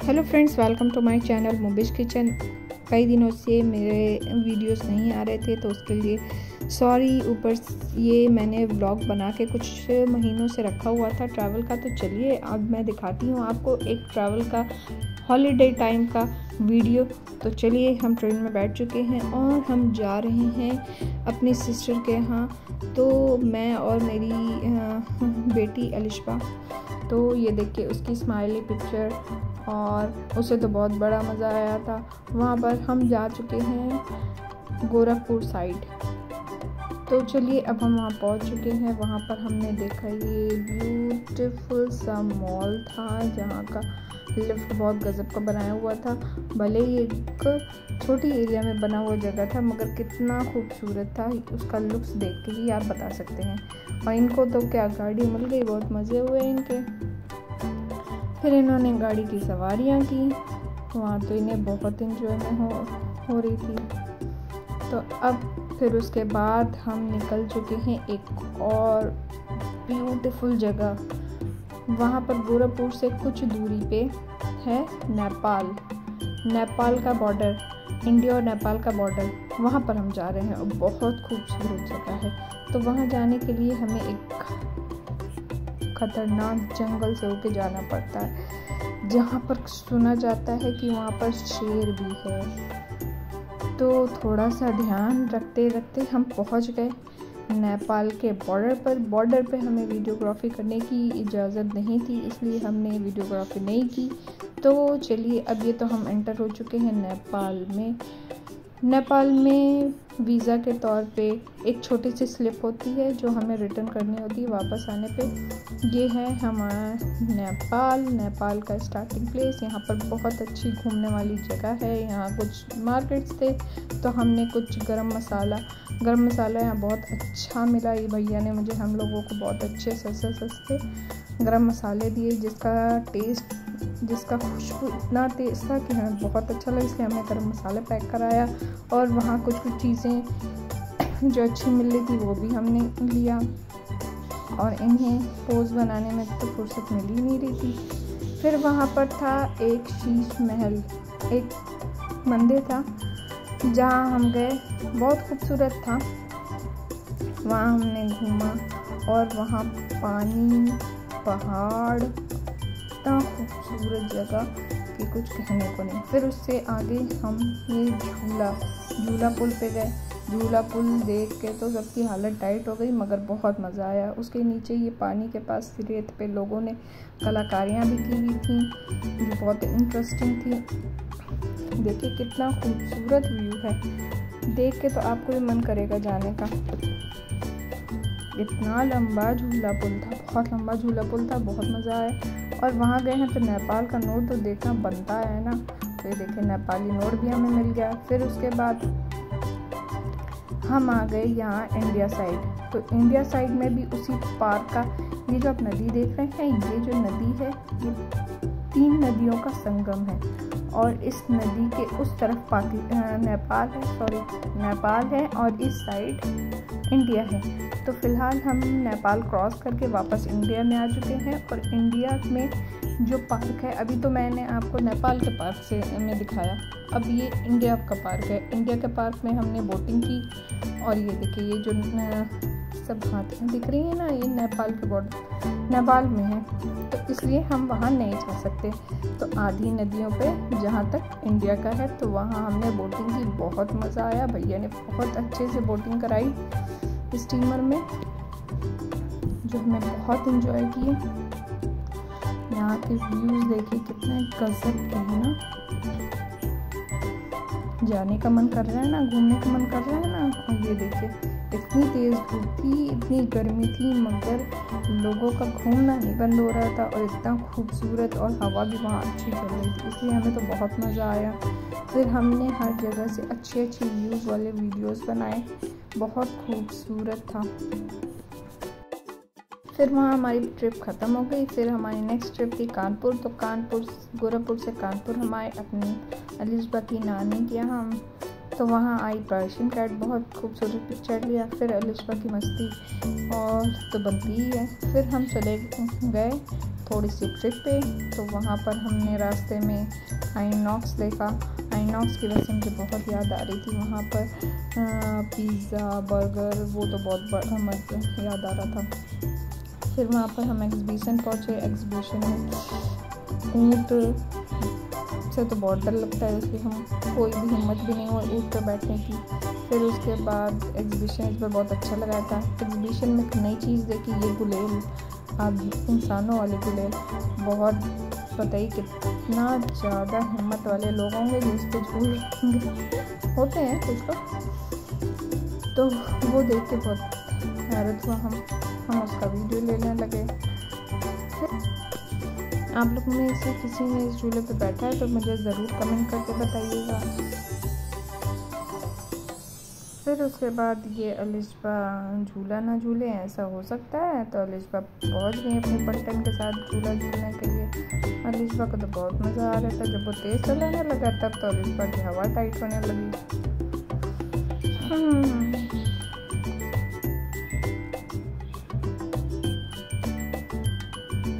Hello friends, welcome to my channel Mubish kitchen. कई दिनों से मेरे वीडियोस नहीं आ रहे थे तो उसके लिए सॉरी। ऊपर ये मैंने व्लॉग बना के कुछ महीनों से रखा हुआ था ट्रैवल का। तो चलिए अब मैं दिखाती हूँ आपको एक ट्रैवल का हॉलीडे टाइम का वीडियो। तो चलिए, हम ट्रेन में बैठ चुके हैं और हम जा रहे हैं अपनी सिस्टर के यहाँ। तो मैं और मेरी बेटी अलिशबा, तो ये देखिए उसकी स्माइली पिक्चर, और उसे तो बहुत बड़ा मज़ा आया था। वहाँ पर हम जा चुके हैं गोरखपुर साइड। तो चलिए अब हम वहाँ पहुँच चुके हैं। वहाँ पर हमने देखा ये ब्यूटीफुल सा मॉल था जहाँ का लिफ्ट बहुत गजब का बनाया हुआ था। भले ही एक छोटी एरिया में बना हुआ जगह था, मगर कितना खूबसूरत था। उसका लुक्स देख के ही आप बता सकते हैं। और इनको तो क्या गाड़ी मिल गई, बहुत मज़े हुए इनके। फिर इन्होंने गाड़ी की सवारियाँ की, वहाँ तो इन्हें बहुत इंजॉयमेंट हो रही थी। तो अब फिर उसके बाद हम निकल चुके हैं एक और ब्यूटीफुल जगह। वहाँ पर गोरखपुर से कुछ दूरी पे है नेपाल का बॉर्डर, इंडिया और नेपाल का बॉर्डर। वहाँ पर हम जा रहे हैं और बहुत खूबसूरत जगह है। तो वहाँ जाने के लिए हमें एक खतरनाक जंगल से होके जाना पड़ता है, जहाँ पर सुना जाता है कि वहाँ पर शेर भी है। तो थोड़ा सा ध्यान रखते रखते हम पहुँच गए नेपाल के बॉर्डर पे हमें वीडियोग्राफी करने की इजाज़त नहीं थी, इसलिए हमने वीडियोग्राफी नहीं की। तो चलिए, अब ये तो हम एंटर हो चुके हैं नेपाल में वीज़ा के तौर पे एक छोटी सी स्लिप होती है जो हमें रिटर्न करनी होती है वापस आने पे। ये है हमारा नेपाल का स्टार्टिंग प्लेस। यहाँ पर बहुत अच्छी घूमने वाली जगह है। यहाँ कुछ मार्केट्स थे, तो हमने कुछ गरम मसाला यहाँ बहुत अच्छा मिला। ये भैया ने मुझे हम लोगों को बहुत अच्छे सस्ते गरम मसाले दिए, जिसका खुशबू इतना तेज़ था कि हमें बहुत अच्छा लगा, इसलिए हमने गरम मसाला पैक कराया। और वहाँ कुछ चीज़ें जो अच्छी मिल रही थी वो भी हमने लिया। और इन्हें पोज बनाने में तो फुर्सत मिल ही नहीं रही थी। फिर वहाँ पर था एक शीश महल, एक मंदिर था जहाँ हम गए, बहुत खूबसूरत था। वहाँ हमने घूमा और वहाँ पानी, पहाड़, इतना खूबसूरत जगह कि कुछ कहने को नहीं। फिर उससे आगे हम ये झूला पुल पे गए। झूला पुल देख के तो सबकी हालत टाइट हो गई, मगर बहुत मज़ा आया। उसके नीचे ये पानी के पास रेत पे लोगों ने कलाकारियाँ भी की हुई थी जो बहुत इंटरेस्टिंग थी। देखिए कितना खूबसूरत व्यू है, देख के तो आपको भी मन करेगा जाने का। इतना लंबा झूला पुल था, बहुत लंबा झूला पुल था, बहुत मज़ा आया। और वहाँ गए हैं तो नेपाल का नोट तो देखना बनता है ना। तो ये देखिए नेपाली नोट भी हमें मिल गया। फिर उसके बाद हम आ गए यहाँ इंडिया साइड। तो इंडिया साइड में भी उसी पार्क का, ये जो आप नदी देख रहे हैं, ये जो नदी है ये 3 नदियों का संगम है। और इस नदी के उस तरफ नेपाल है और इस साइड इंडिया है। तो फिलहाल हम नेपाल क्रॉस करके वापस इंडिया में आ चुके हैं। और इंडिया में जो पार्क है, अभी तो मैंने आपको नेपाल के पार्क से में दिखाया, अब ये इंडिया का पार्क है। इंडिया के पार्क में हमने बोटिंग की। और ये देखिए, ये जो सब हाथियाँ दिख रही हैं ना, ये नेपाल में है, तो इसलिए हम वहाँ नहीं जा सकते। तो आधी नदियों पे जहाँ तक इंडिया का है, तो वहाँ हमने बोटिंग की, बहुत मज़ा आया। भैया ने बहुत अच्छे से बोटिंग कराई स्टीमर में, जो हमने बहुत एंजॉय किए। यहाँ के व्यूज़ देखिए कितने गजब के हैं ना। जाने का मन कर रहा है ना, घूमने का मन कर रहा है ना। और ये देखिए इतनी तेज़ धूप थी, इतनी गर्मी थी, मगर लोगों का घूमना नहीं बंद हो रहा था। और इतना खूबसूरत, और हवा भी वहाँ अच्छी चल रही थी, इसलिए हमें तो बहुत मज़ा आया। फिर हमने हर जगह से अच्छे व्यूज़ वाले वीडियोस बनाए, बहुत खूबसूरत था। फिर वहाँ हमारी ट्रिप ख़त्म हो गई। फिर हमारी नेक्स्ट ट्रिप थी कानपुर। तो गोरखपुर से कानपुर हम आए अपनी अलिशबा की नानी के यहाँ। तो वहाँ आई पर्शियन कैट, बहुत खूबसूरत पिक्चर लिया। फिर अलिशबा की मस्ती और तो बनती ही है। फिर हम चले गए थोड़ी सी ट्रिप पे, तो वहाँ पर हमने रास्ते में आइनॉक्स देखा। आइनॉक्स की वजह से मुझे बहुत याद आ रही थी वहाँ पर पिज़्ज़ा, बर्गर, वो तो बहुत मज़ा याद आ रहा था। फिर वहाँ पर हम एग्जीबिशन पहुँचे। एग्जीबिशन में ऊँट से तो बहुत डर लगता है, इसलिए हम कोई भी हिम्मत भी नहीं हुआ ऊँट पर बैठने की। फिर उसके बाद एग्जीबिशन इस पर बहुत अच्छा लगा था। एग्जीबिशन में एक नई चीज़ देखी, ये गुलेल, अब इंसानों वाले गुलेल, बहुत पता ही कितना ज़्यादा हिम्मत वाले लोग होंगे जो इस पर झूल होते हैं कुछ लोग, तो वो देख के बहुत हैरत हुआ। हम उसका वीडियो लेने लगे। आप लोग में से किसी ने इस झूले पे बैठा है तो मुझे ज़रूर कमेंट करके बताइएगा। फिर उसके बाद ये अलिशबा झूला ना झूले ऐसा हो सकता है, तो अलिशबा पहुंच गई अपनी पलटन के साथ झूला झूलने के लिए। अलिशबा को तो बहुत मज़ा आ रहा था। जब वो तेज़ चलाने लगा तब तो अलिशबा की हवा टाइट होने लगी।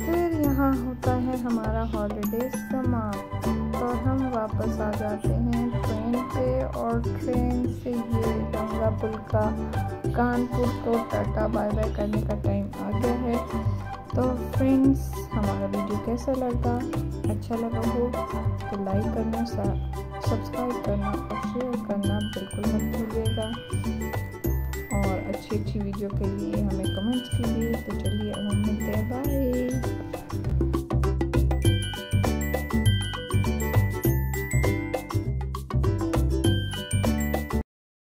फिर यहाँ होता है हमारा हॉलीडे समाप्त और हम वापस आ जाते हैं ट्रेन पे, और ट्रेन से ये गंगा पुल का कानपुर को टाटा बाय बाय करने का टाइम आ गया है। तो फ्रेंड्स, हमारा वीडियो कैसा लगा? अच्छा लगा हो तो लाइक करना, सब्सक्राइब करना और शेयर करना बिल्कुल मत भूलिएगा। और अच्छी वीडियो के लिए हमें कमेंट्स कीजिए। तो चलिए अब हम मिलते हैं, बाय।